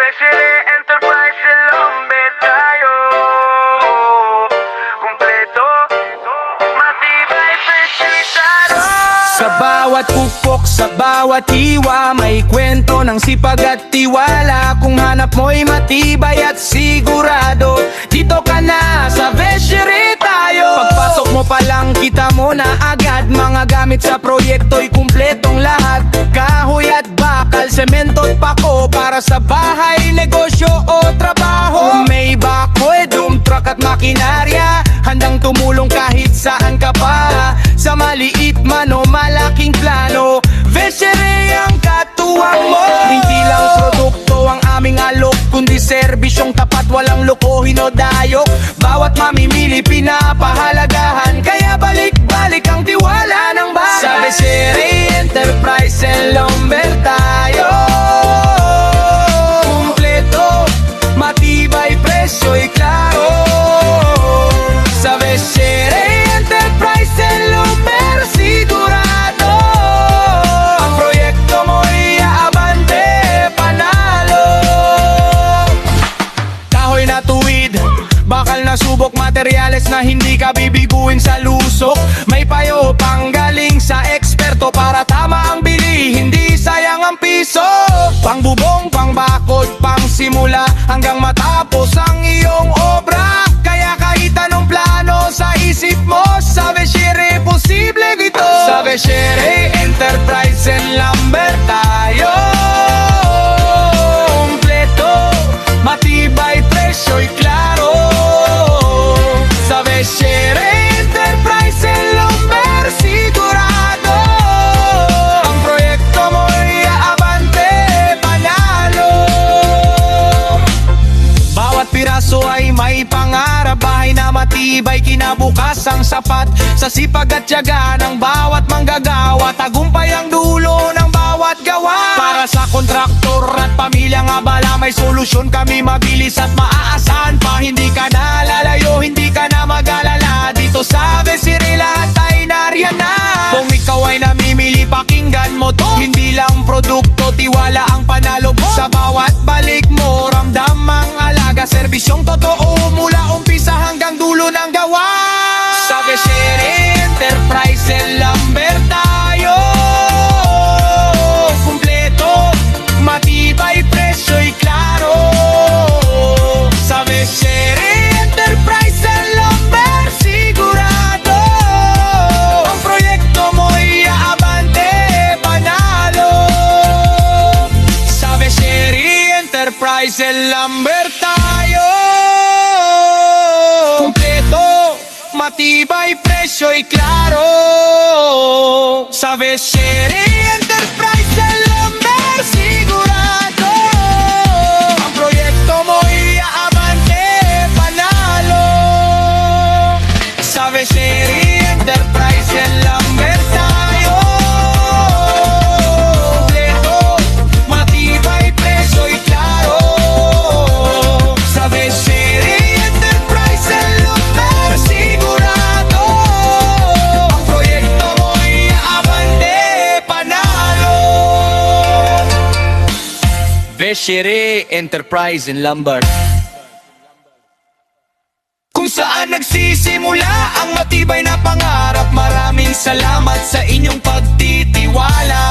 Beshere Enterprise, lumber tayo. Kompleto, matibay, presisado. Sa bawat pupok, sa bawat hiwa, may kwento ng sipag at tiwala. Kung hanap mo'y matibay at sigurado, dito ka na sa Beshere tayo. Pagpasok mo pa lang kita mo na agad, mga gamit sa proyekto'y kumpletong lahat. Kahoy at bakal, semento at pako, para sa bahay, negosyo o trabaho. May bakoy, dump truck at makinarya, handang tumulong kahit saan ka pa. Sa maliit man o malaking plano, Beshere ang katuwang mo. Hindi lang produkto ang aming alok, kundi serbisyong tapat, walang lokohin o dayok. Bawat mamimili pinapahalagahan, kaya balik-balik ang tiwala ng bahay. Sa Beshere Enterprise and Lumber tayo. Kumpleto, matibay, presyo'y klaro. Sa Beshere Enterprise and Lumber, sigurado ang proyekto mo'y aabante, panalo. Kahoy na tuwid, bakal na subok, materyales na hindi ka bibiguin sa lusok. May payo pang galing sa eksperto, para tama ang bili, hindi sayang ang piso. Pangbubong, pangbakod, pang simula, hanggang matapos ang iyong obra. Kaya kahit anong plano sa isip mo, sa Beshere posible ito. Sa Beshere Enterprise and Lumber tayo. Kompleto, matibay, presyo'y klaro. Sa Beshere Enterprise and Lumber, sigurado ang proyekto mo'y aabante, panalo. Bawat piraso ay may pangarap, bahay na matibay, kinabukasang sapat. Sa sipag at tiyaga ng bawat manggagawa, tagumpay ang dulo ng bawat gawa. Para sa kontraktor at pamilyang abala, may solusyon kami, mabilis at maaasahan pa. Hindi ka na lalayo, hindi ka na mag-alala, dito sa Beshere lahat ay nariyan na. Kung ikaw ay namimili, pakinggan mo to. Hindi lang produkto, tiwala ang panalo mo. Sa bawat balik mo, ramdam ang alaga, serbisyong totoo mula umpisa hanggang dulo ng gawa. Sa Beshere Enterprise and Lumber tayo. Kumpleto, matibay, presyo'y klaro. Sa Beshere Enterprise and Lumber, sigurado ang proyekto mo'y aabante, panalo. Sa Beshere Enterprise and Lumber tayo. Kumpleto, matibay, presyo'y klaro. Sa Beshere Enterprise and Lumber, sigurado ang proyekto mo'y aabante, panalo. Sa Beshere Enterprise and Lumber tayo. Kumpleto, matibay, presyo'y klaro. Sa Beshere Enterprise and Lumber, sigurado ang proyekto mo'y aabante, panalo. Beshere Enterprise and Lumber, kung saan nagsisimula ang matibay na pangarap. Maraming salamat sa inyong pagtitiwala.